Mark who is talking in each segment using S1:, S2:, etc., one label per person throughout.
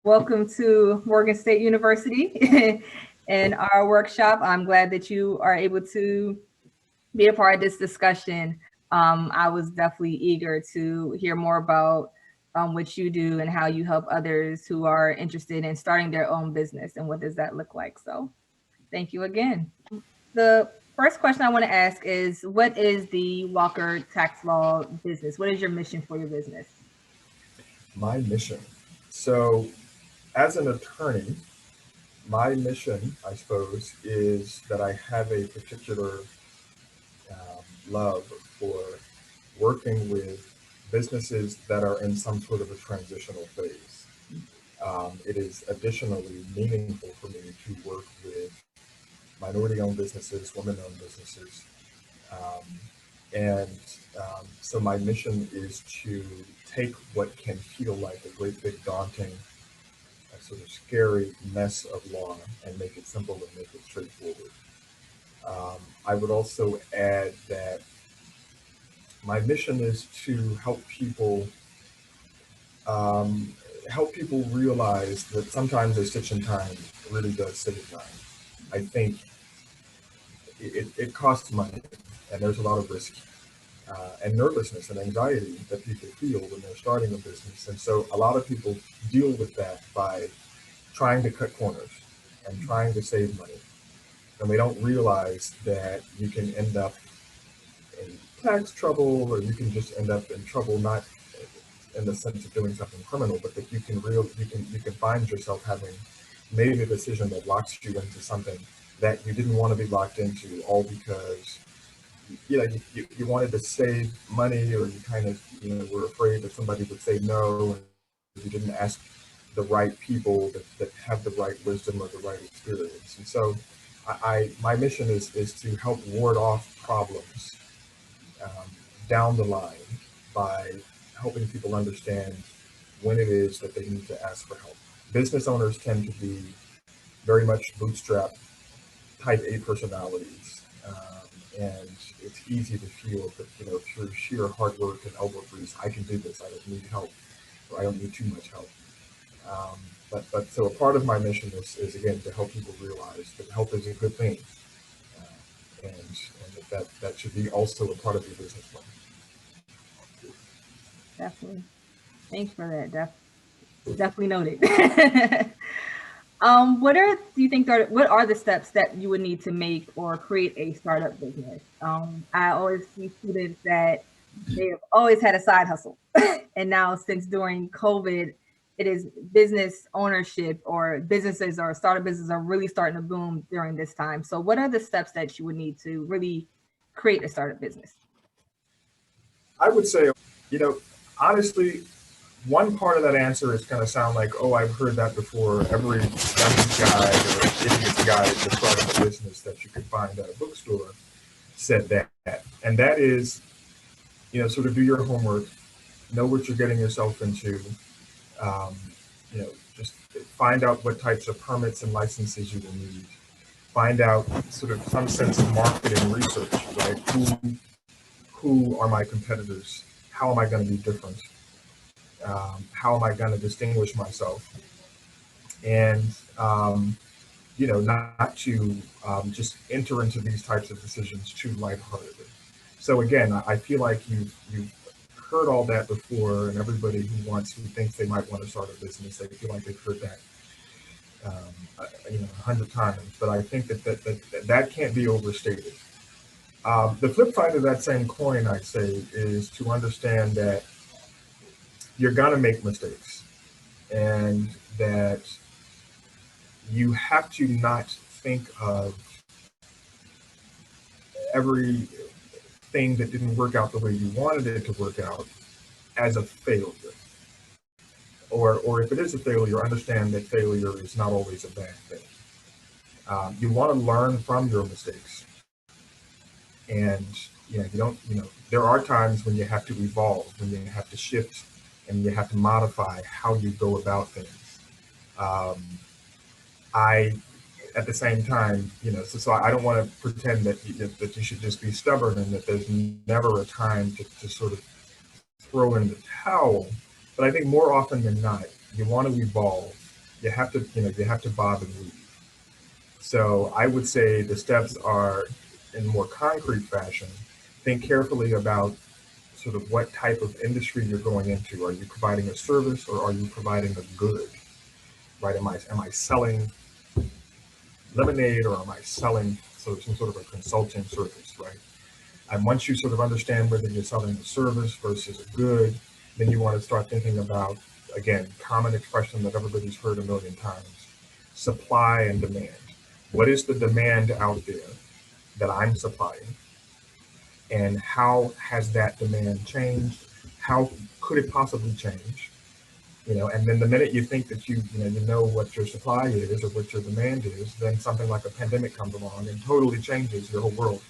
S1: Welcome to Morgan State University and our workshop. I'm glad that you are able to be a part of this discussion. I was definitely eager to hear more about what you do and how you help others who are interested in starting their own business and what does that look like. So thank you again. The first question I want to ask is, what is the Walker Tax Law business? What is your mission for your business?
S2: My mission. So, as an attorney, my mission, I suppose, is that I have a particular love for working with businesses that are in some sort of a transitional phase. It is additionally meaningful for me to work with minority-owned businesses, women-owned businesses, um, and so my mission is to take what can feel like a great big daunting, a sort of scary mess of law and make it simple and make it straightforward. I would also add that my mission is to um, help people realize that sometimes a stitch in time really does save time. I think it costs money, and there's a lot of risk and nervousness and anxiety that people feel when they're starting a business. And so a lot of people deal with that by trying to cut corners and trying to save money. And they don't realize that you can end up in tax trouble, or you can just end up in trouble, not in the sense of doing something criminal, but that you can find yourself having made a decision that locks you into something that you didn't want to be locked into, all because you wanted to save money, or you kind of were afraid that somebody would say no, and you didn't ask the right people that have the right wisdom or the right experience. And so my mission is to help ward off problems um, down the line by helping people understand when it is that they need to ask for help. Business owners tend to be very much bootstrap type A personalities. And it's easy to feel that, through sheer hard work and elbow grease, I can do this. I don't need help, or I don't need too much help. Um, but so a part of my mission is again to help people realize that help is a good thing, and that should be also a part of your business plan.
S1: Definitely. Thanks for that. Definitely noted. Do you think what are the steps that you would need to make or create a startup business? I always see students that they have always had a side hustle, and now since during COVID, it is business ownership, or businesses or startup businesses are really starting to boom during this time. So, what are the steps that you would need to really create a startup business?
S2: I would say, you know, honestly, one part of that answer is going to sound like, oh, I've heard that before. Every young guy or idiot guy that's starting a business that you could find at a bookstore said that. And that is, sort of do your homework, know what you're getting yourself into, um, just find out what types of permits and licenses you will need. Find out sort of some sense of marketing research, right? Who are my competitors? How am I going to be different? How am I going to distinguish myself? And not to just enter into these types of decisions too lightheartedly. So again, I feel like you've heard all that before, and everybody who thinks they might want to start a business, they feel like they've heard that 100 times. But I think that can't be overstated. The flip side of that same coin, I'd say, is to understand that you're gonna make mistakes, and that you have to not think of everything that didn't work out the way you wanted it to work out as a failure. Or if it is a failure, understand that failure is not always a bad thing. You want to learn from your mistakes, and you don't. There are times when you have to evolve, when you have to shift, and you have to modify how you go about things. Um, I, at the same time, so I don't want to pretend that you should just be stubborn and that there's never a time to sort of throw in the towel. But I think more often than not, you want to evolve, you have to, you have to bob and weave. So I would say the steps are, in more concrete fashion, think carefully about sort of what type of industry you're going into. Are you providing a service or are you providing a good? Right? Am I selling lemonade or am I selling sort of some sort of a consulting service? Right? And once you sort of understand whether you're selling a service versus a good, then you want to start thinking about, again, common expression that everybody's heard a million times: supply and demand. What is the demand out there that I'm supplying? And how has that demand changed? How could it possibly change? And then the minute you think that you know what your supply is or what your demand is, then something like a pandemic comes along and totally changes your whole world.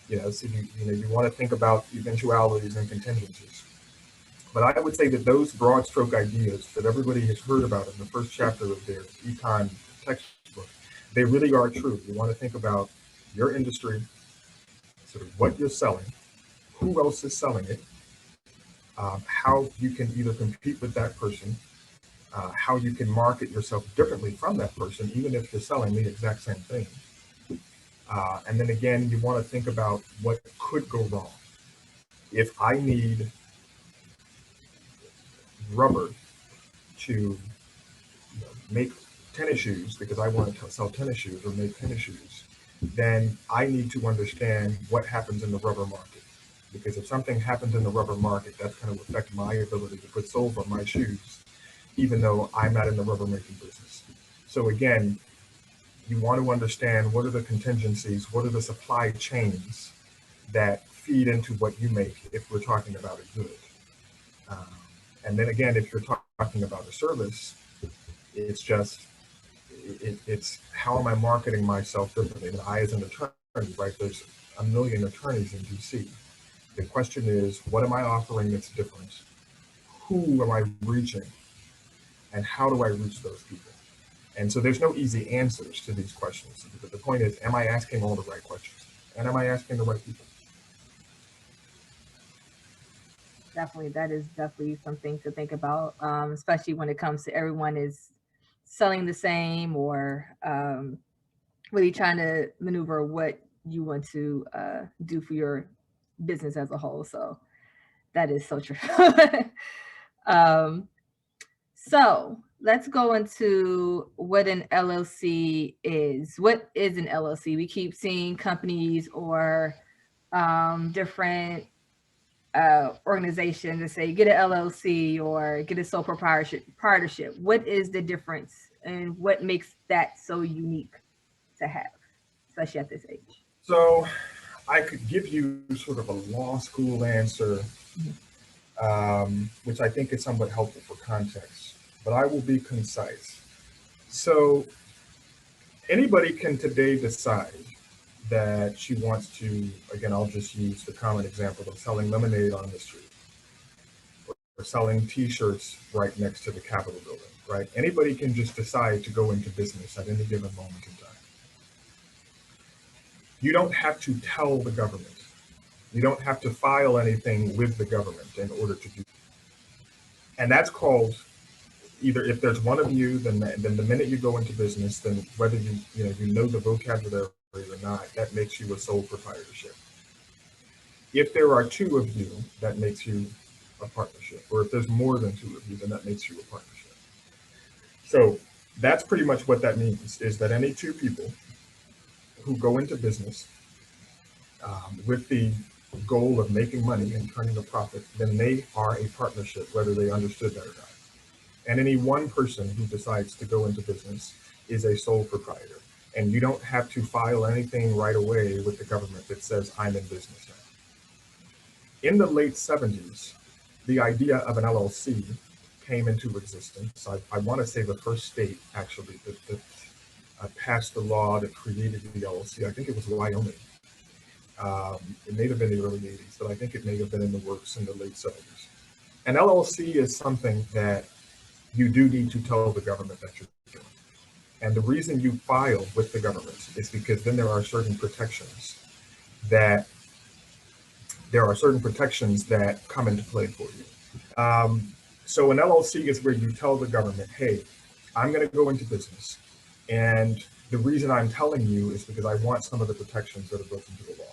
S2: So you want to think about eventualities and contingencies. But I would say that those broad stroke ideas that everybody has heard about in the first chapter of their econ textbook, they really are true. You want to think about your industry, sort of what you're selling, who else is selling it, how you can either compete with that person, how you can market yourself differently from that person, even if you're selling the exact same thing. And then again, you want to think about what could go wrong. If I need rubber to make tennis shoes because I want to sell tennis shoes or make tennis shoes, then I need to understand what happens in the rubber market. Because if something happens in the rubber market, that's going to affect my ability to put soles on my shoes, even though I'm not in the rubber making business. So again, you want to understand what are the contingencies, what are the supply chains that feed into what you make if we're talking about a good. And then again, if you're talking about a service, it's just, it's how am I marketing myself differently? And I, as an attorney, right, there's a million attorneys in DC. The question is, what am I offering that's different? Who am I reaching? And how do I reach those people? And so there's no easy answers to these questions. But the point is, am I asking all the right questions? And am I asking the right people?
S1: Definitely, that is definitely something to think about, especially when it comes to everyone is selling the same or really trying to maneuver what you want to do for your business as a whole. So that is so true. um, so let's go into what an LLC is. What is an LLC? We keep seeing companies or different organizations that say get an LLC or get a sole proprietorship. What is the difference and what makes that so unique to have, especially at this age?
S2: So I could give you sort of a law school answer, which I think is somewhat helpful for context, but I will be concise. So anybody can today decide that she wants to, again, I'll just use the common example of selling lemonade on the street or selling t-shirts right next to the Capitol building, right? Anybody can just decide to go into business at any given moment in time. You don't have to tell the government. You don't have to file anything with the government in order to do. And that's called, either if there's one of you, then the minute you go into business, then whether you know the vocabulary or not, that makes you a sole proprietorship. If there are two of you, that makes you a partnership. Or if there's more than two of you, then that makes you a partnership. So that's pretty much what that means, is that any two people who go into business with the goal of making money and turning a profit, then they are a partnership, whether they understood that or not. And any one person who decides to go into business is a sole proprietor. And you don't have to file anything right away with the government that says I'm in business now. In the late 70s, the idea of an LLC came into existence. I want to say the first state actually that passed the law that created the LLC, I think it was Wyoming. It may have been the early 80s, but I think it may have been in the works in the late 70s. An LLC is something that you do need to tell the government that you're doing. And the reason you file with the government is because then there are certain protections that come into play for you. So an LLC is where you tell the government, hey, I'm going to go into business. And the reason I'm telling you is because I want some of the protections that are built into the law.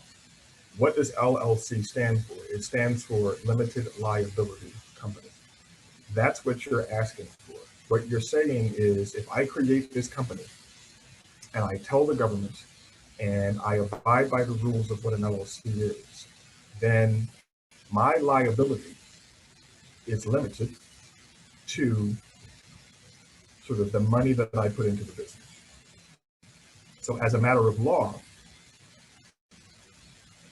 S2: What does LLC stand for? It stands for Limited Liability Company. That's what you're asking for. What you're saying is, if I create this company and I tell the government and I abide by the rules of what an LLC is, then my liability is limited to sort of the money that I put into the business. So as a matter of law,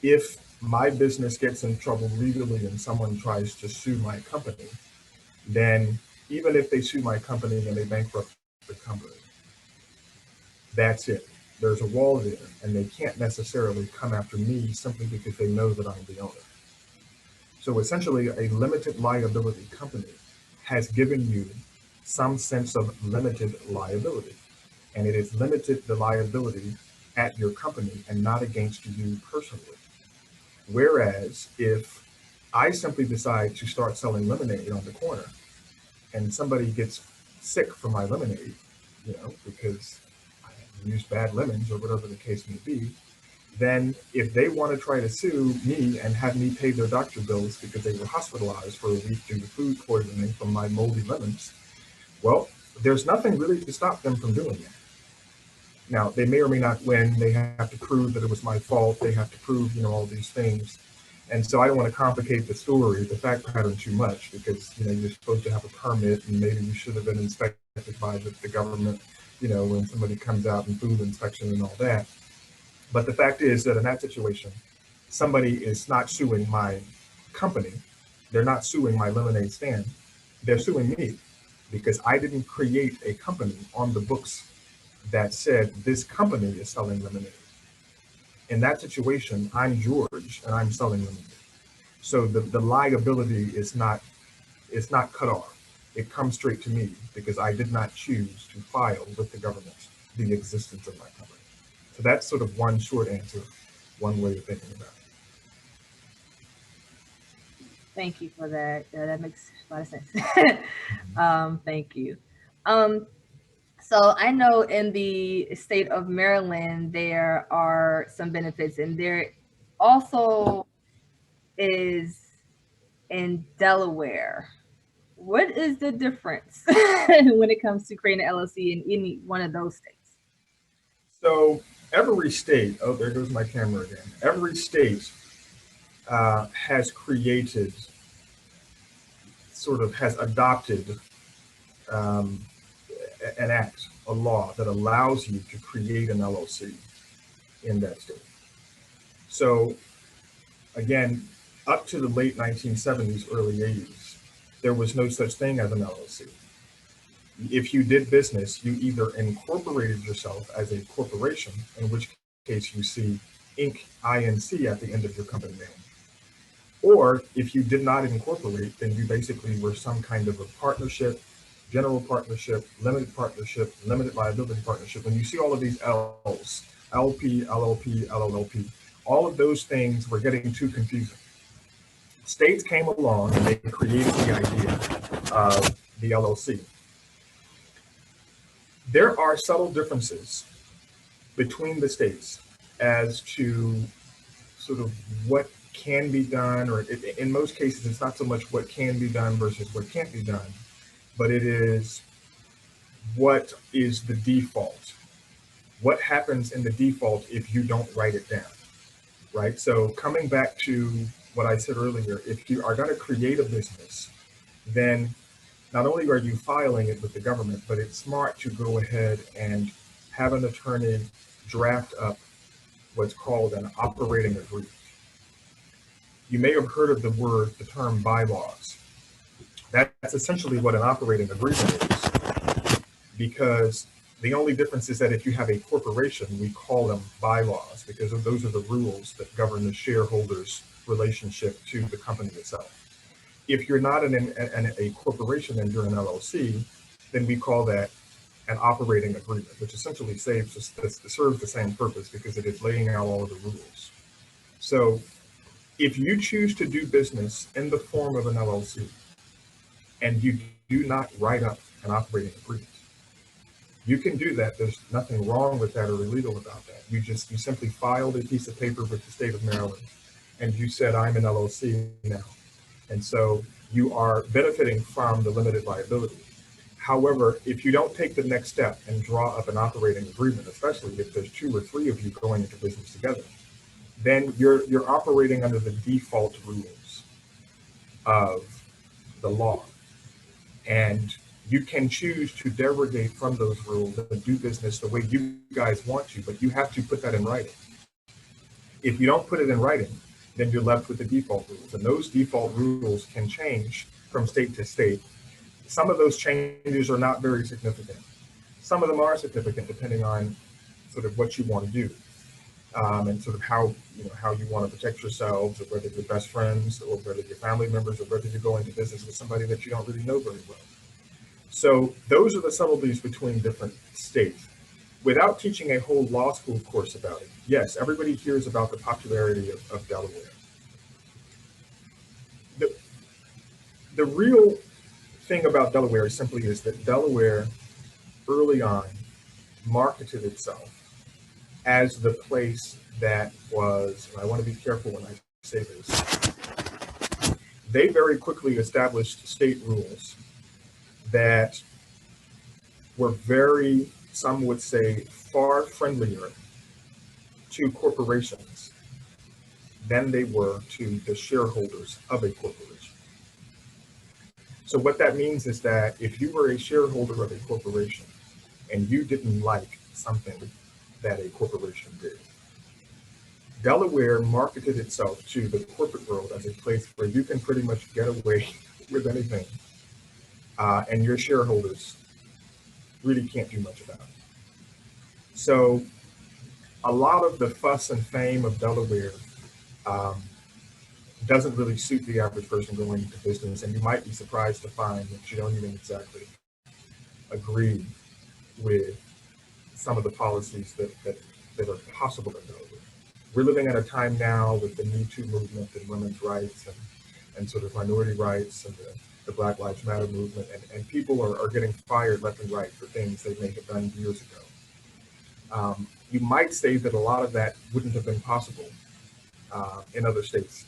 S2: if my business gets in trouble legally and someone tries to sue my company, then even if they sue my company and they bankrupt the company, that's it. There's a wall there, and they can't necessarily come after me simply because they know that I'm the owner. So essentially, a limited liability company has given you some sense of limited liability, and it is limited the liability at your company and not against you personally. Whereas if I simply decide to start selling lemonade on the corner and somebody gets sick from my lemonade, because I used bad lemons or whatever the case may be, then if they want to try to sue me and have me pay their doctor bills because they were hospitalized for a week due to food poisoning from my moldy lemons, well, there's nothing really to stop them from doing that. Now, they may or may not win. They have to prove that it was my fault. They have to prove, all these things. And so I don't want to complicate the story, the fact pattern too much, because, you're supposed to have a permit and maybe you should have been inspected by the government, when somebody comes out and food inspection and all that. But the fact is that in that situation, somebody is not suing my company. They're not suing my lemonade stand. They're suing me because I didn't create a company on the books that said this company is selling lemonade. In that situation, I'm George and I'm selling lemonade. So the liability is not cut off. It comes straight to me because I did not choose to file with the government the existence of my company. So that's sort of one short answer, one way of thinking about it.
S1: Thank you for that. That makes a lot of sense. Thank you. So I know in the state of Maryland, there are some benefits, and there also is in Delaware. What is the difference when it comes to creating an LLC in any one of those states?
S2: So every state, oh, there goes my camera again. Every state has created, sort of has adopted um, an act, a law that allows you to create an LLC in that state. So again, up to the late 1970s, early 80s, there was no such thing as an LLC. If you did business, you either incorporated yourself as a corporation, in which case you see Inc. INC at the end of your company name. Or if you did not incorporate, then you basically were some kind of a partnership, general partnership, limited liability partnership. When you see all of these L's, LP, LLP, LLLP, all of those things were getting too confusing. States came along and they created the idea of the LLC. There are subtle differences between the states as to sort of what can be done, or in most cases, it's not so much what can be done versus what can't be done, but it is what is the default. What happens in the default if you don't write it down, right? So coming back to what I said earlier, if you are going to create a business, then not only are you filing it with the government, but it's smart to go ahead and have an attorney draft up what's called an operating agreement. You may have heard of the term bylaws. That's essentially what an operating agreement is, because the only difference is that if you have a corporation, we call them bylaws because those are the rules that govern the shareholders' relationship to the company itself. If you're not a corporation and you're an LLC, then we call that an operating agreement, which essentially serves the same purpose because it is laying out all of the rules. So if you choose to do business in the form of an LLC and you do not write up an operating agreement, You can do that. There's nothing wrong with that or illegal about that. You simply filed a piece of paper with the state of Maryland and you said, I'm an LLC now. And so you are benefiting from the limited liability. However, if you don't take the next step and draw up an operating agreement, especially if there's 2 or 3 of you going into business together, then you're operating under the default rules of the law. And you can choose to derogate from those rules and do business the way you guys want to, but you have to put that in writing. If you don't put it in writing, then you're left with the default rules. And those default rules can change from state to state. Some of those changes are not very significant. Some of them are significant depending on sort of what you want to do. And sort of how you want to protect yourselves, or whether you're best friends, or whether you're family members, or whether you're going into business with somebody that you don't really know very well. So those are the subtleties between different states. Without teaching a whole law school course about it, yes, everybody hears about the popularity of Delaware. The real thing about Delaware simply is that Delaware early on marketed itself as the place that was, and I want to be careful when I say this, they very quickly established state rules that were very, some would say, far friendlier to corporations than they were to the shareholders of a corporation. So what that means is that if you were a shareholder of a corporation and you didn't like something that a corporation did, Delaware marketed itself to the corporate world as a place where you can pretty much get away with anything, and your shareholders really can't do much about it. So a lot of the fuss and fame of Delaware doesn't really suit the average person going into business, and you might be surprised to find that you don't even exactly agree with some of the policies that are possible in Delaware. We're living at a time now with the Me Too movement and women's rights and sort of minority rights and the Black Lives Matter movement, and people are getting fired left and right for things they may have done years ago. You might say that a lot of that wouldn't have been possible in other states,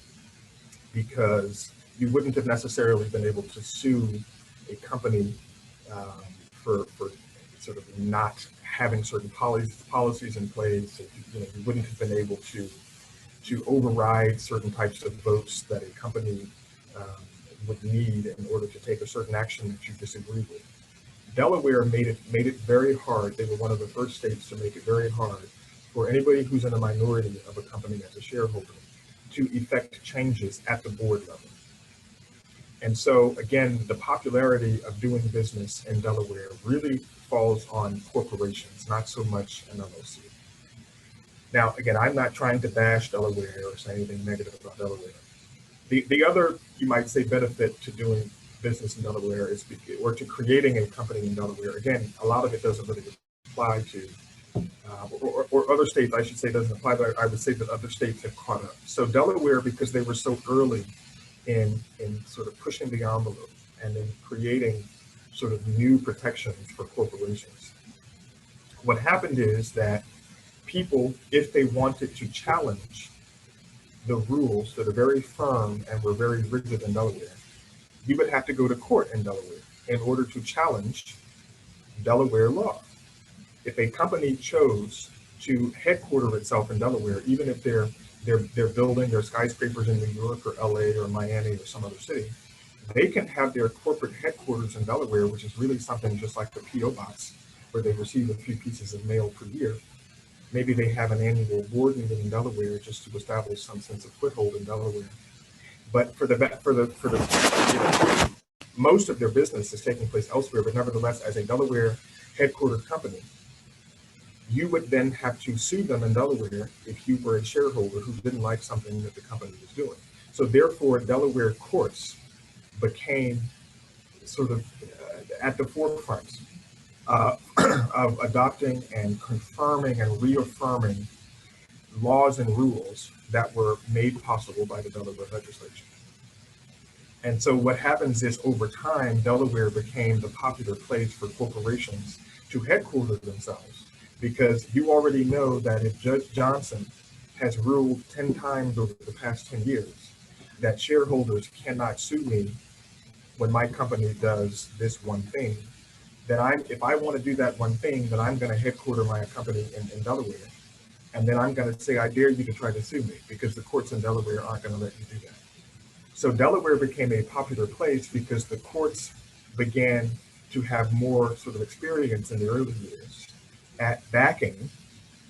S2: because you wouldn't have necessarily been able to sue a company for sort of not having certain policies in place. You wouldn't have been able to override certain types of votes that a company would need in order to take a certain action that you disagree with. Delaware made it very hard. They were one of the first states to make it very hard for anybody who's in a minority of a company as a shareholder to effect changes at the board level. And so again, the popularity of doing business in Delaware really falls on corporations, not so much an LLC. Now, again, I'm not trying to bash Delaware or say anything negative about Delaware. The other, you might say, benefit to doing business in Delaware is, or to creating a company in Delaware, again, a lot of it doesn't really apply to, or other states, I should say, doesn't apply, but I would say that other states have caught up. So Delaware, because they were so early in sort of pushing the envelope and in creating sort of new protections for corporations, what happened is that people, if they wanted to challenge the rules that are very firm and were very rigid in Delaware, you would have to go to court in Delaware in order to challenge Delaware law. If a company chose to headquarter itself in Delaware, even if they're building their skyscrapers in New York or LA or Miami or some other city, they can have their corporate headquarters in Delaware, which is really something just like the P.O. box, where they receive a few pieces of mail per year. Maybe they have an annual board meeting in Delaware just to establish some sense of foothold in Delaware. But for most of their business is taking place elsewhere, but nevertheless, as a Delaware headquartered company, you would then have to sue them in Delaware if you were a shareholder who didn't like something that the company was doing. So therefore, Delaware courts became sort of at the forefront of adopting and confirming and reaffirming laws and rules that were made possible by the Delaware legislature. And so what happens is, over time, Delaware became the popular place for corporations to headquarter themselves, because you already know that if Judge Johnson has ruled 10 times over the past 10 years that shareholders cannot sue me when my company does this one thing, then if I want to do that one thing, then I'm going to headquarter my company in Delaware. And then I'm going to say, I dare you to try to sue me, because the courts in Delaware aren't going to let you do that. So Delaware became a popular place because the courts began to have more sort of experience in the early years at backing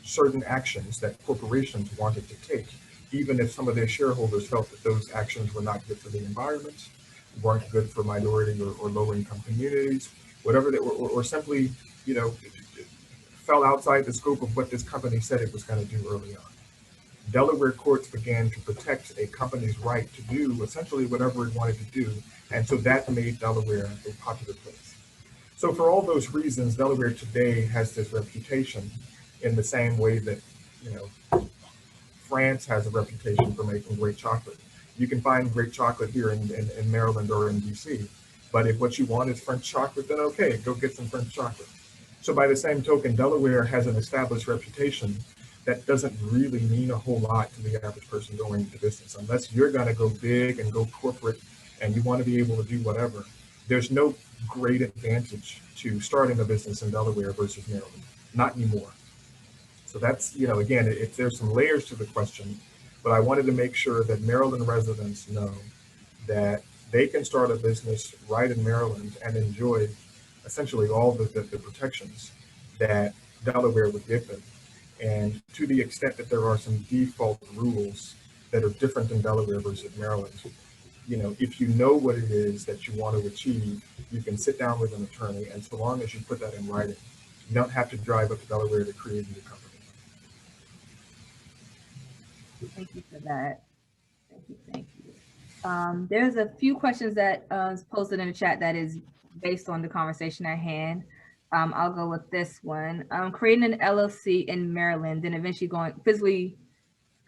S2: certain actions that corporations wanted to take, even if some of their shareholders felt that those actions were not good for the environment, weren't good for minority or lower income communities, whatever they were, or simply, you know, fell outside the scope of what this company said it was going to do early on. Delaware courts began to protect a company's right to do essentially whatever it wanted to do, and so that made Delaware a popular place. So for all those reasons, Delaware today has this reputation, in the same way that, you know, France has a reputation for making great chocolate. You can find great chocolate here in Maryland or in DC, but if what you want is French chocolate, then okay, go get some French chocolate. So by the same token, Delaware has an established reputation that doesn't really mean a whole lot to the average person going into business. Unless you're going to go big and go corporate and you want to be able to do whatever, there's no great advantage to starting a business in Delaware versus Maryland. Not anymore. So that's, you know, again, there's some layers to the question, but I wanted to make sure that Maryland residents know that they can start a business right in Maryland and enjoy essentially all the protections that Delaware would give them. And to the extent that there are some default rules that are different in Delaware versus Maryland, you know, if you know what it is that you want to achieve, you can sit down with an attorney, and so long as you put that in writing, you don't have to drive up to Delaware to create a new company.
S1: Thank you for that. Thank you. There's a few questions that is posted in the chat that is based on the conversation at hand. I'll go with this one. Creating an LLC in Maryland, then eventually going physically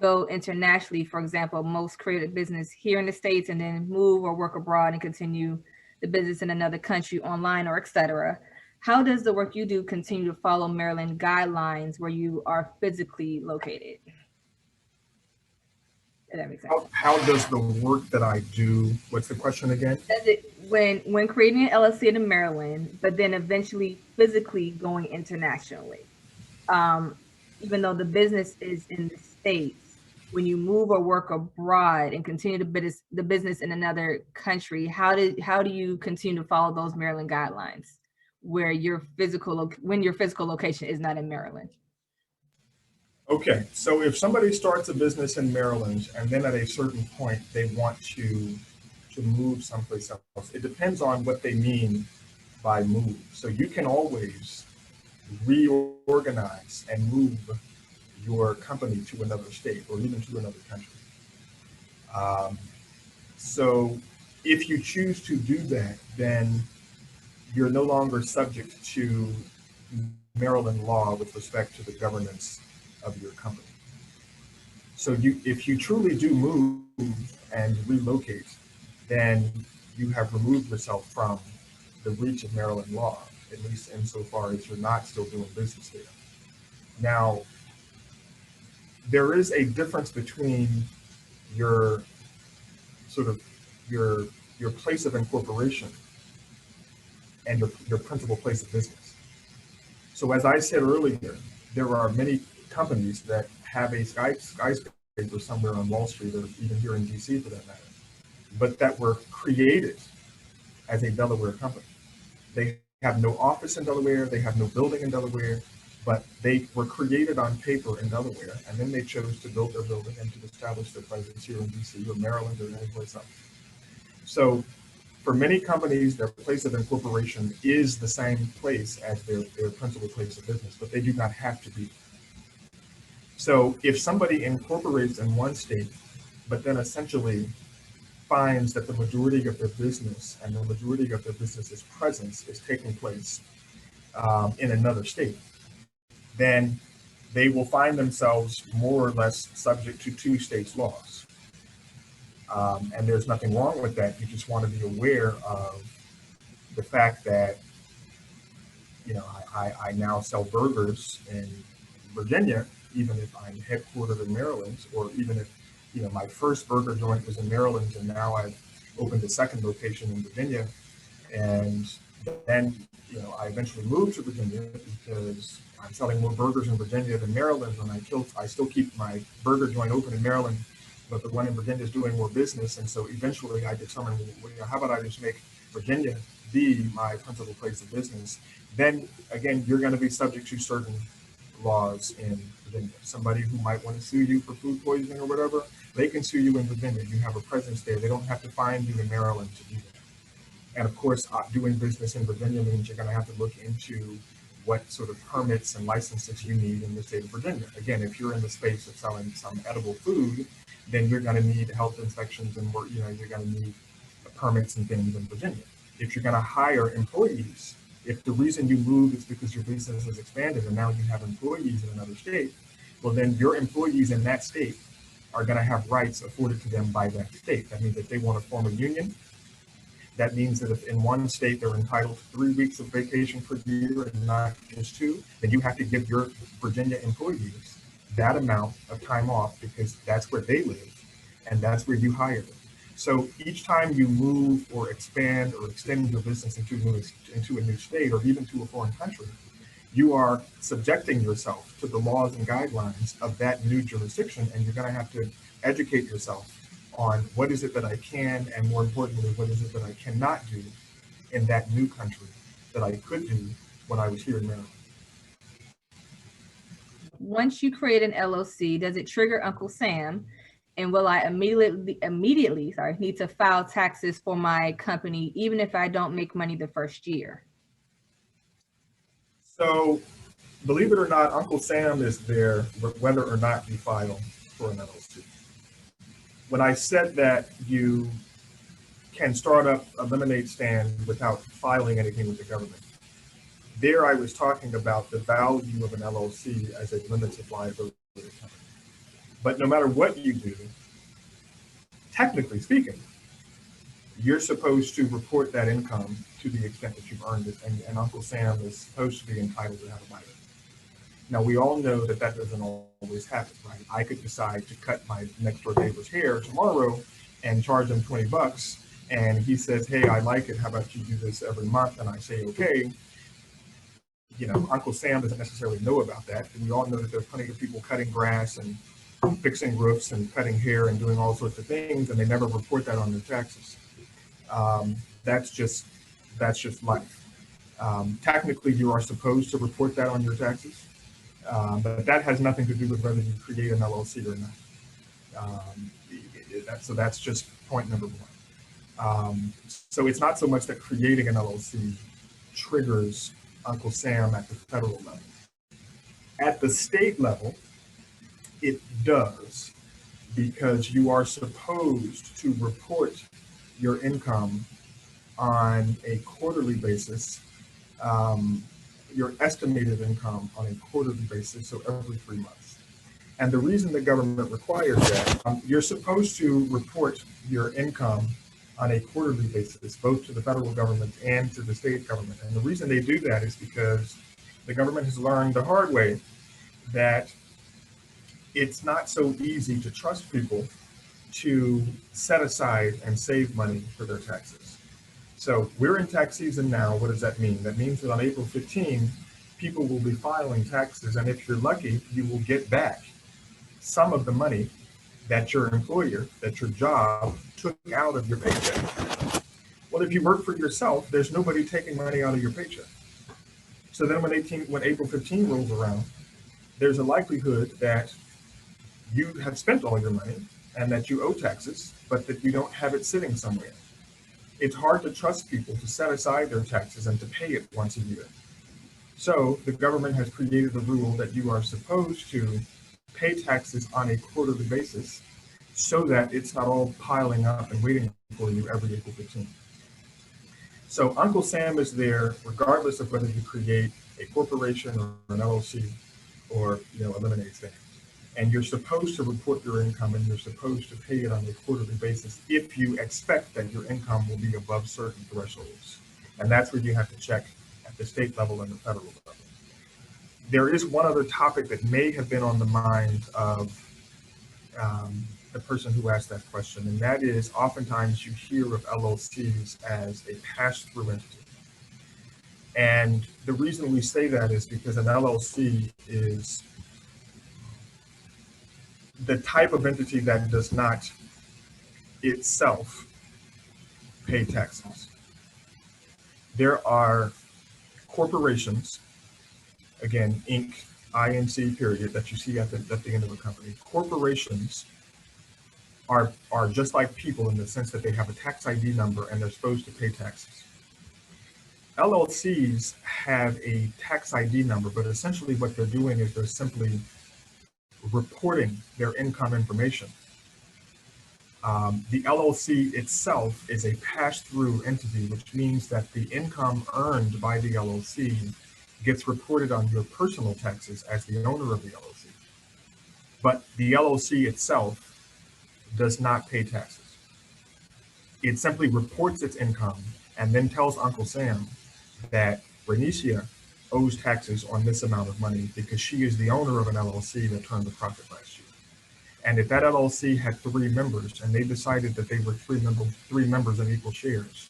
S1: go internationally. For example, most create a business here in the States and then move or work abroad and continue the business in another country online or etc. How does the work you do continue to follow Maryland guidelines where you are physically located? If that makes sense.
S2: How does the work that I do, what's the question again?
S1: Does it, when creating an LLC in Maryland, but then eventually physically going internationally, even though the business is in the States, when you move or work abroad and continue the business in another country, how do you continue to follow those Maryland guidelines where when your physical location is not in Maryland?
S2: Okay, so if somebody starts a business in Maryland and then at a certain point they want to move someplace else, it depends on what they mean by move. So you can always reorganize and move your company to another state or even to another country. So if you choose to do that, then you're no longer subject to Maryland law with respect to the governance of your company. So if you truly do move and relocate, then you have removed yourself from the reach of Maryland law, at least insofar as you're not still doing business there. Now, there is a difference between your sort of your place of incorporation and your principal place of business. So as I said earlier, there are many companies that have a skyscraper somewhere on Wall Street or even here in DC for that matter, but that were created as a Delaware company. They have no office in Delaware, they have no building in Delaware, but they were created on paper in Delaware, and then they chose to build their building and to establish their presence here in DC or Maryland or anyplace else. So for many companies, their place of incorporation is the same place as their principal place of business, but they do not have to be. So if somebody incorporates in one state, but then essentially finds that the majority of their business and the majority of their business's presence is taking place in another state, then they will find themselves more or less subject to two states' laws. And there's nothing wrong with that. You just want to be aware of the fact that I now sell burgers in Virginia, even if I'm headquartered in Maryland, or even if, my first burger joint was in Maryland and now I've opened a second location in Virginia. And then, I eventually moved to Virginia because I'm selling more burgers in Virginia than Maryland. And I still keep my burger joint open in Maryland, but the one in Virginia is doing more business. And so eventually I determined, how about I just make Virginia be my principal place of business? Then again, you're going to be subject to certain laws in Virginia. Somebody who might want to sue you for food poisoning or whatever, they can sue you in Virginia. You have a presence there. They don't have to find you in Maryland to do that. And of course, doing business in Virginia means you're going to have to look into what sort of permits and licenses you need in the state of Virginia. Again, if you're in the space of selling some edible food, then you're going to need health inspections and you're going to need permits and things in Virginia. If you're going to hire employees, if the reason you moved is because your business has expanded and now you have employees in another state, well, then your employees in that state are going to have rights afforded to them by that state. That means if they want to form a union, that means that if in one state they're entitled to 3 weeks of vacation per year and not just 2, then you have to give your Virginia employees that amount of time off because that's where they live and that's where you hire them. So each time you move or expand or extend your business into a new state or even to a foreign country, you are subjecting yourself to the laws and guidelines of that new jurisdiction, and you're going to have to educate yourself on what is it that I can, and more importantly, what is it that I cannot do in that new country that I could do when I was here in Maryland.
S1: Once you create an LLC, does it trigger Uncle Sam? And will I immediately need to file taxes for my company, even if I don't make money the first year?
S2: So, believe it or not, Uncle Sam is there whether or not you file for an LLC. When I said that you can start up a lemonade stand without filing anything with the government, there I was talking about the value of an LLC as a limited liability company. But no matter what you do, technically speaking, you're supposed to report that income to the extent that you've earned it, and Uncle Sam is supposed to be entitled to have a bite of it. Now, we all know that doesn't always happen, right? I could decide to cut my next door neighbor's hair tomorrow and charge him $20, and he says, hey, I like it, how about you do this every month? And I say, okay. Uncle Sam doesn't necessarily know about that. And we all know that there's plenty of people cutting grass and fixing roofs and cutting hair and doing all sorts of things, and they never report that on their taxes. That's just life. Technically, you are supposed to report that on your taxes, but that has nothing to do with whether you create an LLC or not. So that's just point number one. So it's not so much that creating an LLC triggers Uncle Sam at the federal level. At the state level, it does, because you are supposed to report your income on a quarterly basis, your estimated income on a quarterly basis, so every 3 months. And the reason the government requires that, you're supposed to report your income on a quarterly basis, both to the federal government and to the state government. And the reason they do that is because the government has learned the hard way that it's not so easy to trust people to set aside and save money for their taxes. So we're in tax season now. What does that mean? That means that on April 15, people will be filing taxes. And if you're lucky, you will get back some of the money that your employer, that your job took out of your paycheck. Well, if you work for yourself, there's nobody taking money out of your paycheck. So then when April 15 rolls around, there's a likelihood that you have spent all your money and that you owe taxes, but that you don't have it sitting somewhere. It's hard to trust people to set aside their taxes and to pay it once a year. So the government has created a rule that you are supposed to pay taxes on a quarterly basis so that it's not all piling up and waiting for you every April 15th. So Uncle Sam is there regardless of whether you create a corporation or an LLC or a lemonade stand. And you're supposed to report your income, and you're supposed to pay it on a quarterly basis if you expect that your income will be above certain thresholds. And that's where you have to check at at the state level and the federal level. There is one other topic that may have been on the mind of the person who asked that question, and that is oftentimes you hear of LLCs as a pass-through entity. And the reason we say that is because an LLC is the type of entity that does not itself pay taxes. There are corporations, again, Inc., INC period, that you see at the end of a company. Corporations are just like people in the sense that they have a tax ID number and they're supposed to pay taxes. LLCs have a tax ID number, but essentially what they're doing is they're simply reporting their income information. The LLC itself is a pass-through entity, which means that the income earned by the LLC gets reported on your personal taxes as the owner of the LLC. But the LLC itself does not pay taxes. It simply reports its income and then tells Uncle Sam that Renicia owes taxes on this amount of money because she is the owner of an LLC that turned a profit last year. And if that LLC had 3 members and they decided that they were three members of equal shares,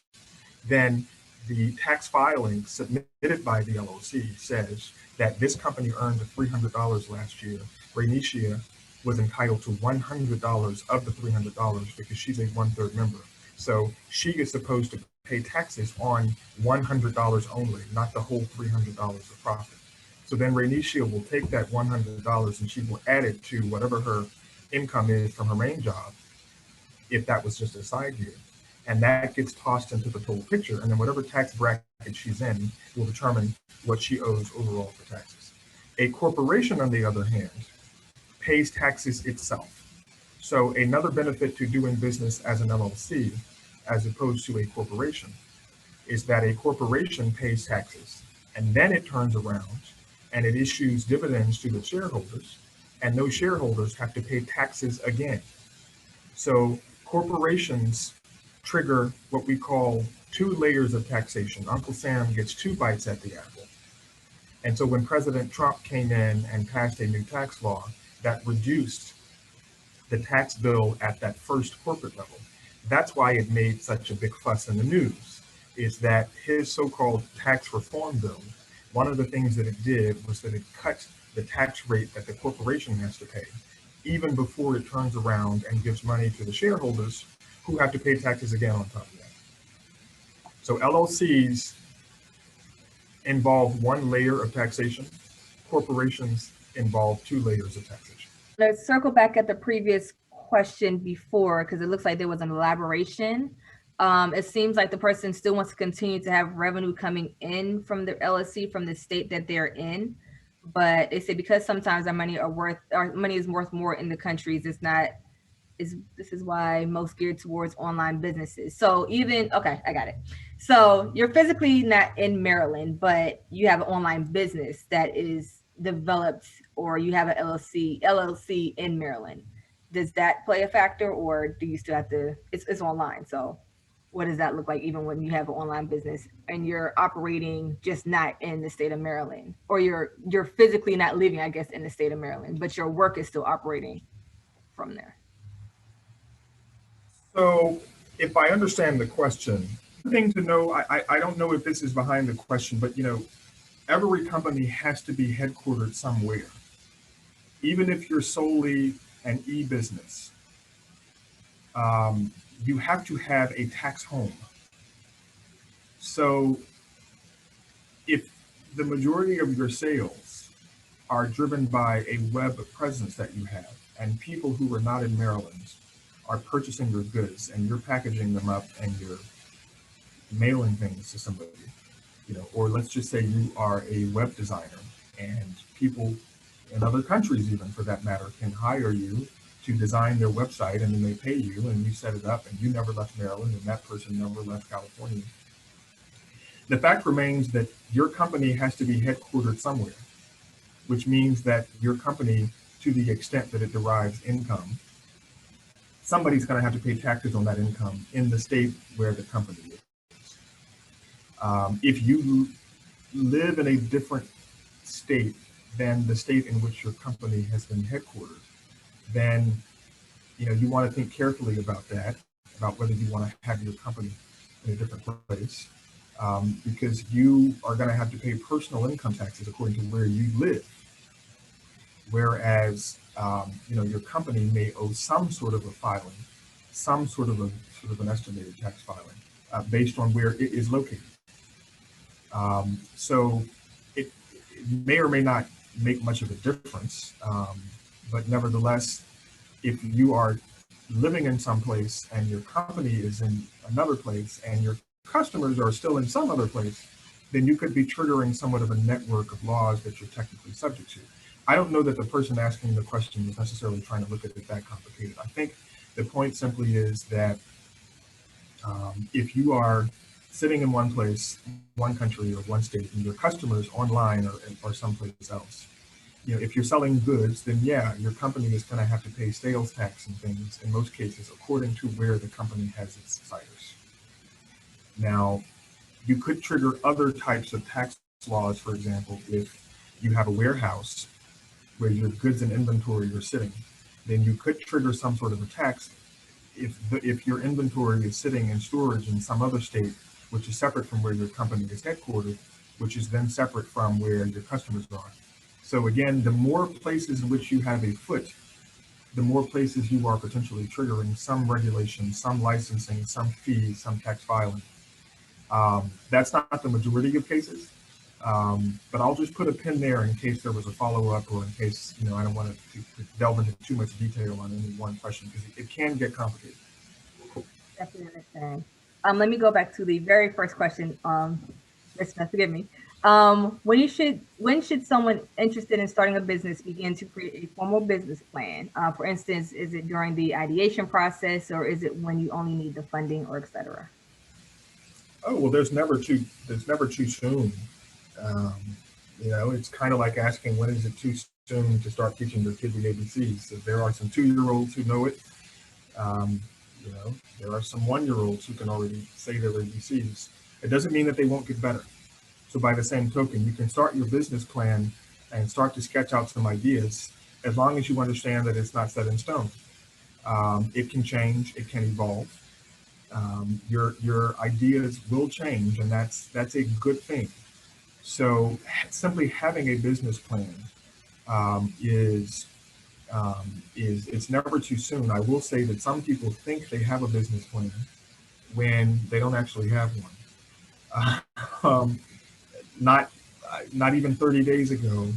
S2: then the tax filing submitted by the LLC says that this company earned $300 last year. Renicia was entitled to $100 of the $300 because she's a 1/3 member. So she is supposed to pay taxes on $100 only, not the whole $300 of profit. So then Renicia will take that $100 and she will add it to whatever her income is from her main job, if that was just a side gig. And that gets tossed into the total picture. And then whatever tax bracket she's in will determine what she owes overall for taxes. A corporation, on the other hand, pays taxes itself. So another benefit to doing business as an LLC, as opposed to a corporation, is that a corporation pays taxes and then it turns around and it issues dividends to the shareholders, and those shareholders have to pay taxes again. So corporations trigger what we call 2 layers of taxation. Uncle Sam gets 2 bites at the apple. And so when President Trump came in and passed a new tax law that reduced the tax bill at that first corporate level, that's why it made such a big fuss in the news, is that his so-called tax reform bill, one of the things that it did was that it cut the tax rate that the corporation has to pay, even before it turns around and gives money to the shareholders who have to pay taxes again on top of that. So LLCs involve 1 layer of taxation. Corporations involve 2 layers of taxation.
S1: Let's circle back at the previous question before, because it looks like there was an elaboration. It seems like the person still wants to continue to have revenue coming in from their LLC from the state that they're in, but they say because sometimes our money is worth more in the countries, it's not. This is why most geared towards online businesses. So even, okay, I got it. So you're physically not in Maryland, but you have an online business that is developed, or you have an LLC in Maryland. Does that play a factor, or do you still have to, it's online. So what does that look like even when you have an online business and you're operating just not in the state of Maryland, or you're physically not living, I guess, in the state of Maryland, but your work is still operating from there?
S2: So if I understand the question, the thing to know, I don't know if this is behind the question, but every company has to be headquartered somewhere. Even if you're solely an e-business, you have to have a tax home. So if the majority of your sales are driven by a web presence that you have, and people who are not in Maryland are purchasing your goods and you're packaging them up and you're mailing things to somebody, or let's just say you are a web designer and people in other countries, even for that matter, can hire you to design their website, and then they pay you and you set it up, and you never left Maryland and that person never left California. The fact remains that your company has to be headquartered somewhere, which means that your company, to the extent that it derives income, somebody's going to have to pay taxes on that income in the state where the company is. If you live in a different state than the state in which your company has been headquartered, then you want to think carefully about that, about whether you want to have your company in a different place, because you are going to have to pay personal income taxes according to where you live, whereas your company may owe some sort of a filing, some sort of an estimated tax filing based on where it is located. So it may or may not make much of a difference, but nevertheless, if you are living in some place and your company is in another place and your customers are still in some other place, then you could be triggering somewhat of a network of laws that you're technically subject to. I don't know that the person asking the question is necessarily trying to look at it that complicated. I think the point simply is that if you are sitting in one place, one country or one state, and your customers online or someplace else, if you're selling goods, then yeah, your company is going to have to pay sales tax and things in most cases according to where the company has its sites. Now, you could trigger other types of tax laws, for example, if you have a warehouse where your goods and inventory are sitting, then you could trigger some sort of a tax if your inventory is sitting in storage in some other state, which is separate from where your company is headquartered, which is then separate from where your customers are. So again, the more places in which you have a foot, the more places you are potentially triggering some regulation, some licensing, some fees, some tax filing. That's not the majority of cases, but I'll just put a pin there in case there was a follow-up or in case, I don't want to delve into too much detail on any one question because it can get complicated.
S1: Definitely understand. Let me go back to the very first question. Ms. Smith, forgive me. When should someone interested in starting a business begin to create a formal business plan? For instance, is it during the ideation process or is it when you only need the funding or et cetera?
S2: Oh, well, there's never too soon. It's kind of like asking when is it too soon to start teaching your kid the ABCs. So there are some 2-year-olds who know it. There are some 1-year-olds who can already say their ABCs. It doesn't mean that they won't get better. So by the same token, you can start your business plan and start to sketch out some ideas as long as you understand that it's not set in stone. It can change, it can evolve. Your ideas will change, and that's a good thing. So simply having a business plan is it's never too soon. I will say that some people think they have a business plan when they don't actually have one. Not even 30 days ago,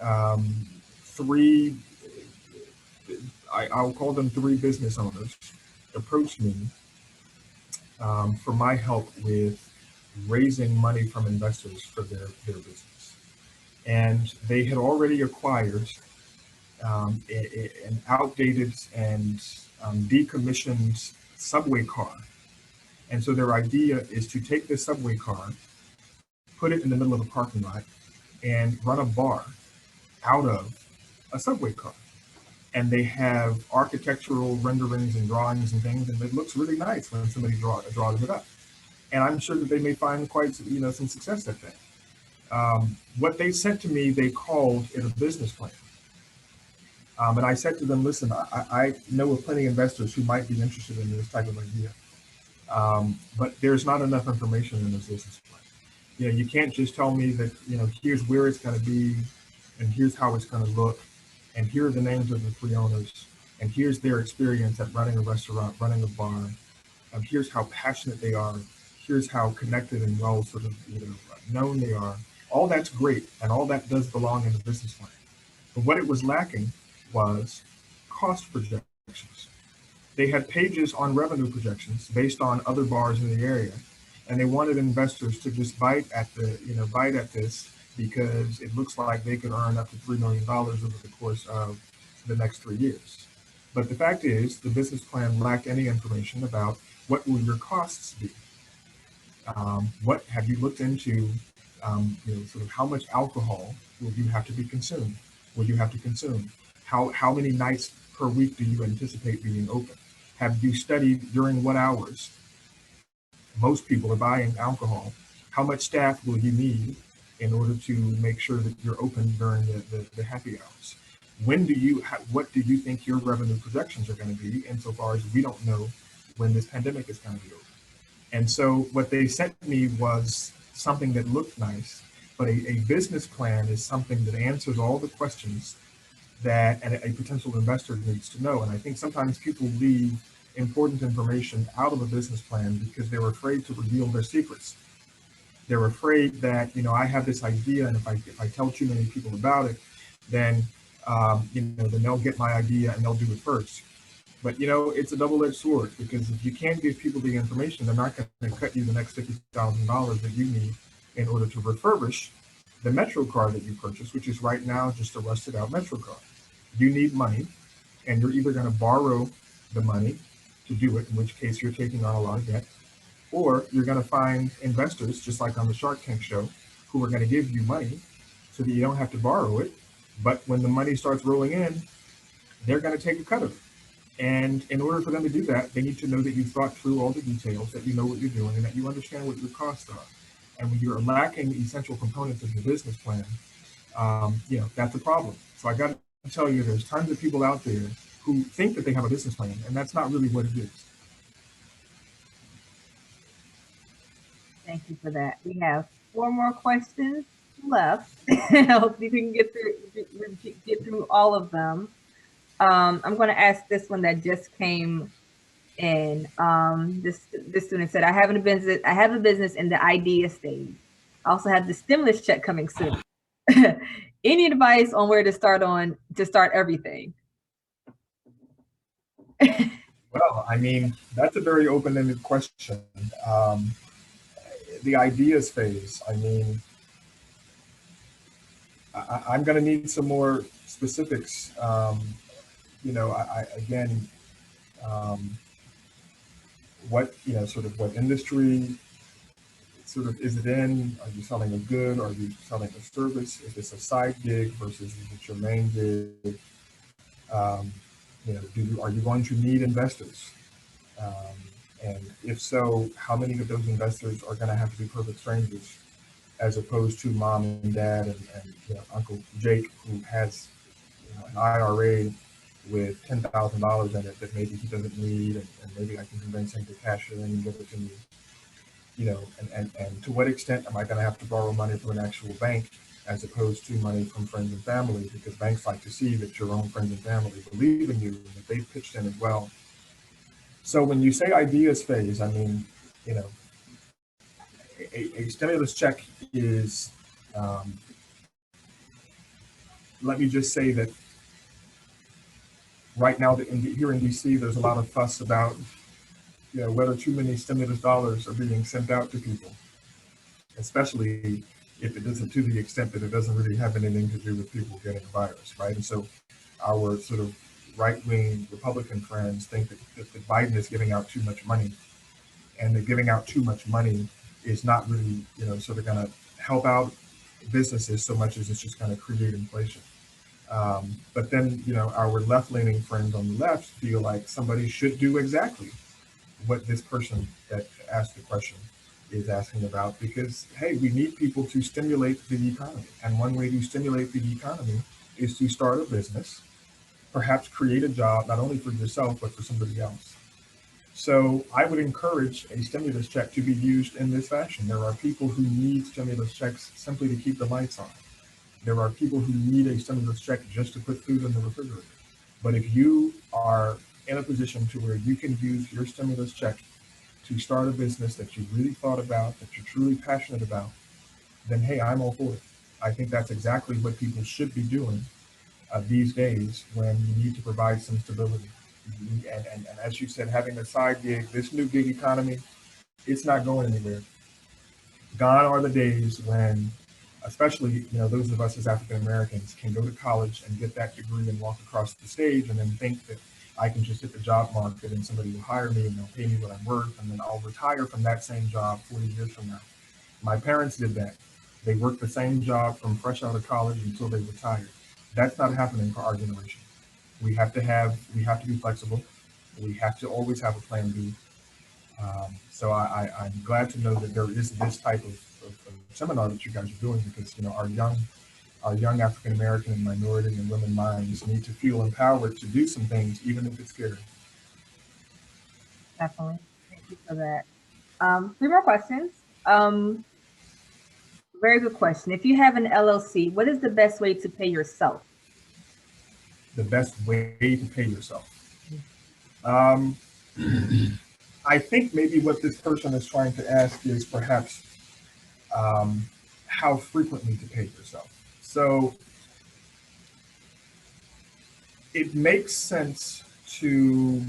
S2: I'll call them 3 business owners approached me for my help with raising money from investors for their business. And they had already acquired an outdated and decommissioned subway car. And so their idea is to take this subway car, put it in the middle of a parking lot, and run a bar out of a subway car. And they have architectural renderings and drawings and things, and it looks really nice when somebody draws it up. And I'm sure that they may find quite some success at that. What they sent to me, they called it a business plan. And I said to them, listen, I know of plenty of investors who might be interested in this type of idea, but there's not enough information in this business plan. You can't just tell me that, here's where it's going to be, and here's how it's going to look, and here are the names of the 3 owners, and here's their experience at running a restaurant, running a bar, and here's how passionate they are, here's how connected and well sort of known they are. All that's great, and all that does belong in the business plan. But what it was lacking was cost projections. They had pages on revenue projections based on other bars in the area, and they wanted investors to just bite at this because it looks like they could earn up to $3 million over the course of the next 3 years. But the fact is, the business plan lacked any information about what will your costs be. What have you looked into? Sort of how much alcohol will you have to be consumed? Will you have to consume? How many nights per week do you anticipate being open? Have you studied during what hours most people are buying alcohol How much staff will you need in order to make sure that you're open during the happy hours? What do you think your revenue projections are going to be, insofar as we don't know when this pandemic is going to be over? And so what they sent me was something that looked nice, but a business plan is something that answers all the questions that a potential investor needs to know. And I think sometimes people leave important information out of a business plan because they're afraid to reveal their secrets. They're afraid that, I have this idea, and if I tell too many people about it, then then they'll get my idea and they'll do it first. But it's a double-edged sword, because if you can't give people the information, they're not going to cut you the next $50,000 that you need in order to refurbish the Metro car that you purchased, which is right now just a rusted out Metro car. You need money, and you're either going to borrow the money to do it, in which case you're taking on a lot of debt, or you're going to find investors, just like on the Shark Tank show, who are going to give you money so that you don't have to borrow it. But when the money starts rolling in, they're going to take a cut of it. And in order for them to do that, they need to know that you've thought through all the details, that you know what you're doing, and that you understand what your costs are. And when you're lacking essential components of your business plan, that's a problem. So I got to tell you, there's tons of people out there who think that they have a business plan, and that's not really what it is.
S1: Thank you for that. We have 4 more questions left. Hopefully we can get through all of them. I'm going to ask this one that just came in. This student said, I have a business in the idea stage. I also have the stimulus check coming soon. Any advice on where to start everything?
S2: Well, that's a very open-ended question. The ideas phase, I'm going to need some more specifics. What industry is it in? Are you selling a good? Are you selling a service? Is this a side gig versus is it your main gig? Are you going to need investors? And if so, how many of those investors are going to have to be perfect strangers, as opposed to mom and dad and Uncle Jake, who has an IRA with $10,000 in it that maybe he doesn't need, and maybe I can convince him to cash it in and give it to me. And to what extent am I going to have to borrow money from an actual bank, as opposed to money from friends and family, because banks like to see that your own friends and family believe in you and that they've pitched in as well. So when you say ideas phase, a stimulus check is, let me just say that right now here in DC, there's a lot of fuss about whether too many stimulus dollars are being sent out to people, especially if it isn't to the extent that it doesn't really have anything to do with people getting a virus, right? And so our sort of right-wing Republican friends think that Biden is giving out too much money, and that giving out too much money is not really, sort of going to help out businesses so much as it's just going to create inflation. But then, our left-leaning friends on the left feel like somebody should do exactly what this person that asked the question is asking about, because, hey, we need people to stimulate the economy. And one way to stimulate the economy is to start a business, perhaps create a job, not only for yourself, but for somebody else. So I would encourage a stimulus check to be used in this fashion. There are people who need stimulus checks simply to keep the lights on. There are people who need a stimulus check just to put food in the refrigerator. But if you are in a position to where you can use your stimulus check to start a business that you really thought about, that you're truly passionate about, then hey, I'm all for it. I think that's exactly what people should be doing these days, when you need to provide some stability. And as you said, having a side gig, this new gig economy, it's not going anywhere. Gone are the days when, especially those of us as African Americans, can go to college and get that degree and walk across the stage and then think that I can just hit the job market and somebody will hire me and they'll pay me what I'm worth, and then I'll retire from that same job 40 years from now. My parents did that. They worked the same job from fresh out of college until they retired. That's not happening for our generation. We have to be flexible. We have to always have a plan B. So I'm glad to know that there is this type of seminar that you guys are doing, because our young African American and minority and women minds need to feel empowered to do some things, even if it's scary.
S1: Definitely. Thank you for that. Three more questions. Very good question. If you have an LLC, what is the best way to pay yourself?
S2: The best way to pay yourself. Um, I think maybe what this person is trying to ask is perhaps um, how frequently to pay yourself. So it makes sense to,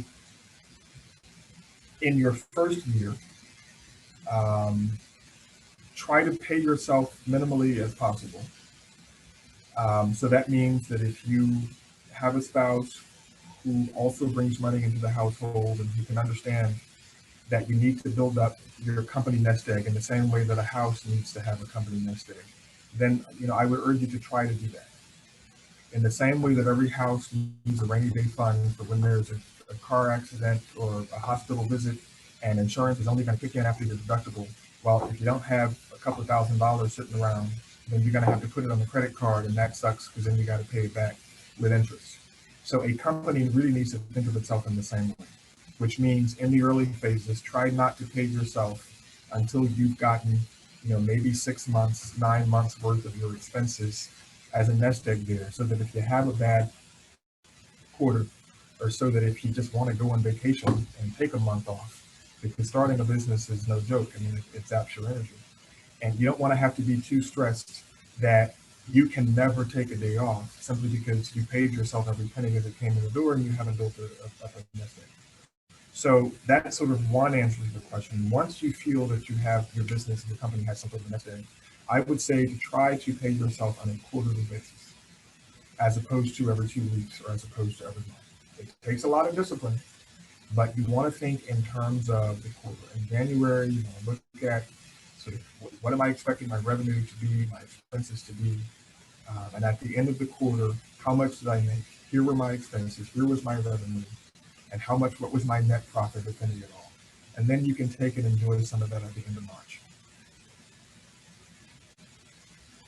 S2: in your first year, um, try to pay yourself minimally as possible. So that means that if you have a spouse who also brings money into the household, and you can understand that you need to build up your company nest egg in the same way that a house needs to have a company nest egg, then I would urge you to try to do that. In the same way that every house needs a rainy day fund for when there's a car accident or a hospital visit, and insurance is only going to kick in after your deductible. Well, if you don't have a couple of $1,000s sitting around, then you're going to have to put it on the credit card, and that sucks because then you got to pay it back with interest. So a company really needs to think of itself in the same way, which means in the early phases, try not to pay yourself until you've gotten, maybe 6 months, 9 months worth of your expenses as a nest egg there, so that if you have a bad quarter, or so that if you just want to go on vacation and take a month off, because starting a business is no joke. I mean, it zaps your energy. And you don't want to have to be too stressed that you can never take a day off simply because you paid yourself every penny as it came in the door and you haven't built a nest egg. So that's sort of one answer to the question. Once you feel that you have your business and your company has some sort of nest egg, I would say to try to pay yourself on a quarterly basis, as opposed to every 2 weeks or as opposed to every month. It takes a lot of discipline, but you want to think in terms of the quarter. In January, you want to look at sort of what am I expecting my revenue to be, my expenses to be, and at the end of the quarter, how much did I make? Here were my expenses, here was my revenue, and what was my net profit, if any at all. And then you can take and enjoy some of that at the end of March.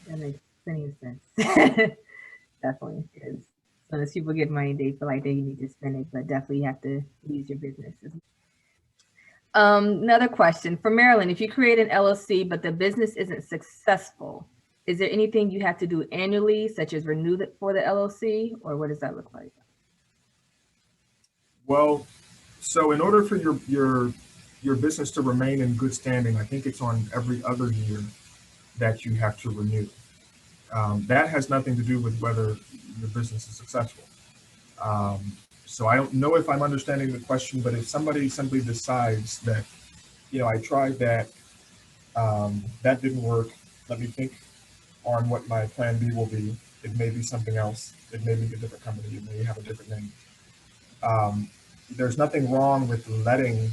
S1: That makes plenty of sense. Definitely. Because as soon as people get money, they feel like they need to spend it, but definitely you have to use your business. Another question for Marilyn: if you create an LLC but the business isn't successful, is there anything you have to do annually, such as renew it for the LLC, or what does that look like?
S2: Well, so in order for your business to remain in good standing, I think it's on every other year that you have to renew. That has nothing to do with whether your business is successful. So I don't know if I'm understanding the question, but if somebody simply decides that, I tried that, that didn't work, let me think on what my plan B will be. It may be something else. It may be a different company. It may have a different name. There's nothing wrong with letting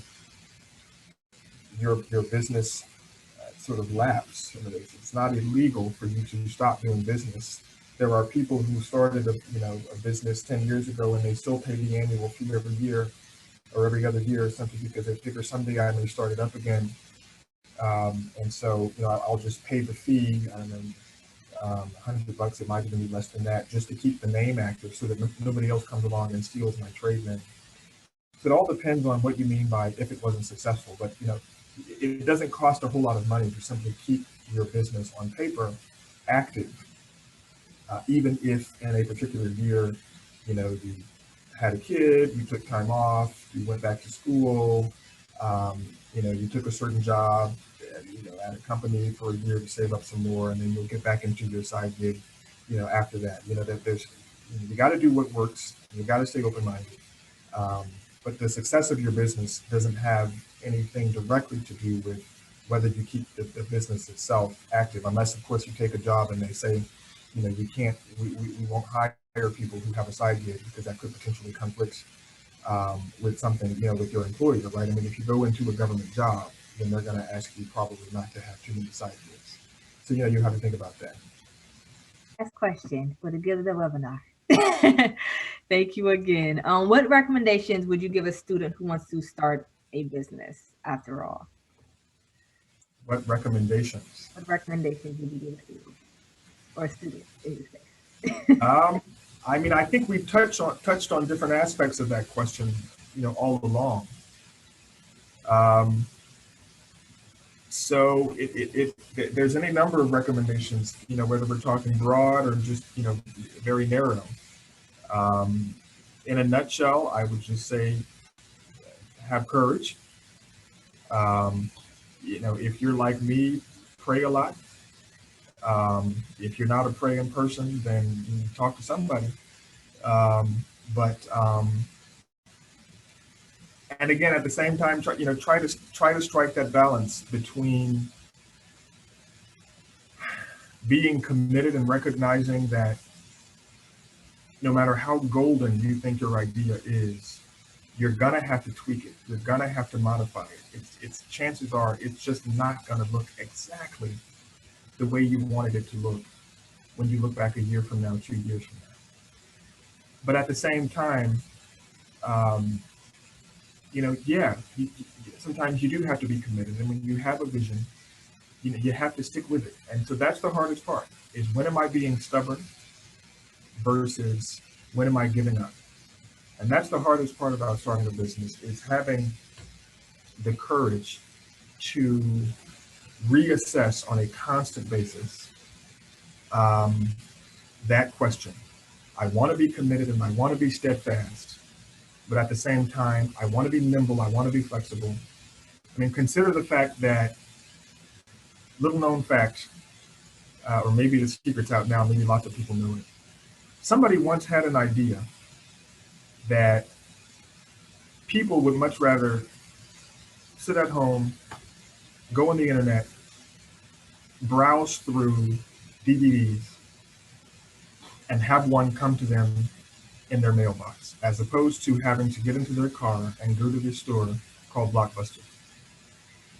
S2: your business sort of lapse. It's not illegal for you to stop doing business. There are people who started a business 10 years ago and they still pay the annual fee every year or every other year, simply because they figure someday I may start it up again. And so, I'll just pay the fee, and then $100, it might even be less than that, just to keep the name active so that nobody else comes along and steals my trade name. So it all depends on what you mean by if it wasn't successful. But, it doesn't cost a whole lot of money to simply keep your business on paper active, even if in a particular year, you had a kid, you took time off, you went back to school, you took a certain job, at a company for a year to save up some more, and then you'll get back into your side gig, after that. That there's, you got to do what works. You got to stay open-minded. But the success of your business doesn't have anything directly to do with whether you keep the business itself active, unless, of course, you take a job and they say, you can't, we won't hire people who have a side gig because that could potentially conflict with something, with your employer, right? I mean, if you go into a government job, then they're going to ask you probably not to have too many side gigs. So, you have to think about that.
S1: Last question for the good of the webinar. Thank you again. What recommendations would you give a student who wants to start a business? after all?
S2: What recommendations?
S1: What recommendations would you give to or students in this case?
S2: I mean, I think we've touched on different aspects of that question, all along. So there's any number of recommendations, whether we're talking broad or just, very narrow. In a nutshell, I would just say, have courage. If you're like me, pray a lot. If you're not a praying person, then you talk to somebody. And again, at the same time, try to strike that balance between being committed and recognizing that no matter how golden you think your idea is, you're gonna have to tweak it. You're gonna have to modify it. It's chances are it's just not gonna look exactly the way you wanted it to look when you look back a year from now, 2 years from now. But at the same time, sometimes you do have to be committed, and when you have a vision, you have to stick with it. And so that's the hardest part: is when am I being stubborn versus when am I giving up? And that's the hardest part about starting a business, is having the courage to reassess on a constant basis that question. I want to be committed and I want to be steadfast, but at the same time, I want to be nimble, I want to be flexible. I mean, consider the fact that, little known fact, or maybe the secret's out now, maybe lots of people know it. Somebody once had an idea that people would much rather sit at home, go on the internet, browse through DVDs, and have one come to them in their mailbox, as opposed to having to get into their car and go to this store called Blockbuster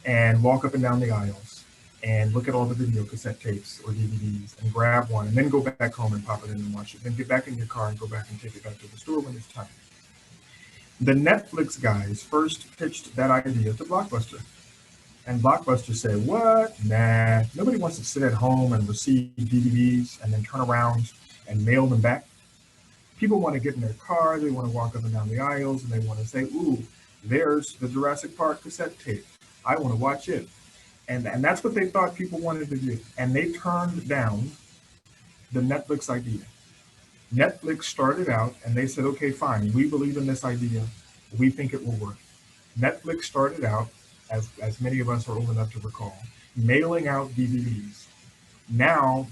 S2: and walk up and down the aisles and look at all the video cassette tapes or DVDs and grab one and then go back home and pop it in and watch it. Then get back in your car and go back and take it back to the store when it's time. The Netflix guys first pitched that idea to Blockbuster. And Blockbuster said, what? Nah, nobody wants to sit at home and receive DVDs and then turn around and mail them back. People want to get in their car, they want to walk up and down the aisles, and they want to say, ooh, there's the Jurassic Park cassette tape. I want to watch it. And that's what they thought people wanted to do. And they turned down the Netflix idea. Netflix started out and they said, okay, fine, we believe in this idea. We think it will work. Netflix started out, as many of us are old enough to recall, mailing out DVDs. Now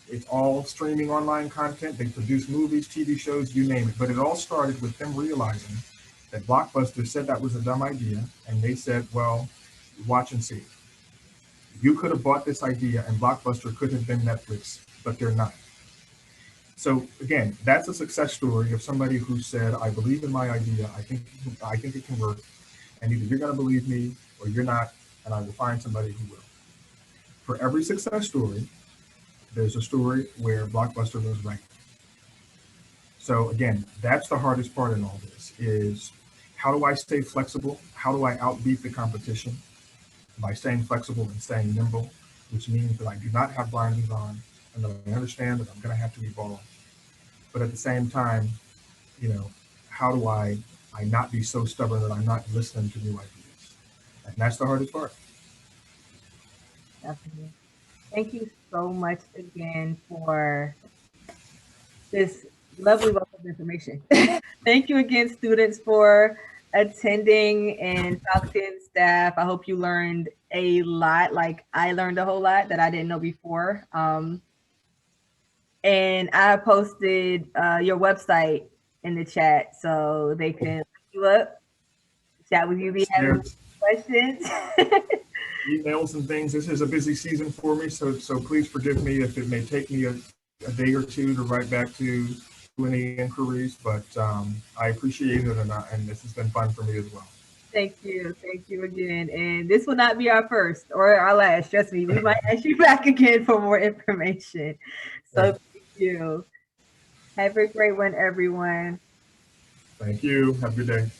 S2: it's all streaming online content. They produce movies, TV shows, you name it. But it all started with them realizing that Blockbuster said that was a dumb idea. And they said, well, watch and see. You could have bought this idea and Blockbuster could have been Netflix, but they're not. So again, that's a success story of somebody who said, I believe in my idea. I think it can work. And either you're going to believe me or you're not, and I will find somebody who will. For every success story, there's a story where Blockbuster was right. So again, that's the hardest part in all this, is how do I stay flexible? How do I outbeat the competition? By staying flexible and staying nimble, which means that I do not have blinders on and that I understand that I'm going to have to evolve. But at the same time, how do I not be so stubborn that I'm not listening to new ideas? And that's the hardest part.
S1: Definitely. Thank you so much again for this lovely wealth of information. Thank you again, students, for attending, and faculty staff. I hope you learned a lot. Like I learned a whole lot that I didn't know before. And I posted your website in the chat so they can look you up, chat with you if you have questions.
S2: Emails and things. This is a busy season for me, so please forgive me if it may take me a day or two to write back to any inquiries, but I appreciate it, and this has been fun for me as well.
S1: Thank you again, and this will not be our first or our last. Trust me, we might ask you back again for more information. So thank you. Have a great one, everyone.
S2: Thank you. Have a good day.